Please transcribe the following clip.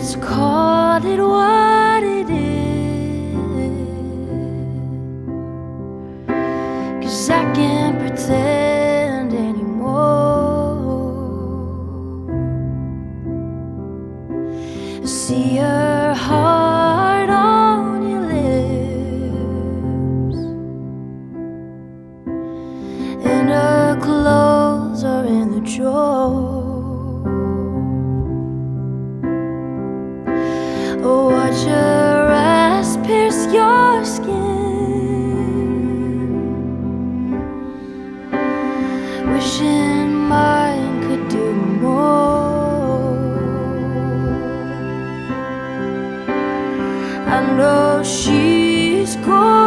Let's call it what it is, 'cause I can't pretend anymore. I see your heart on your lips, and her clothes are in the drawer. Oh, watch her eyes pierce your skin, wishing mine could do more. I know she's gone.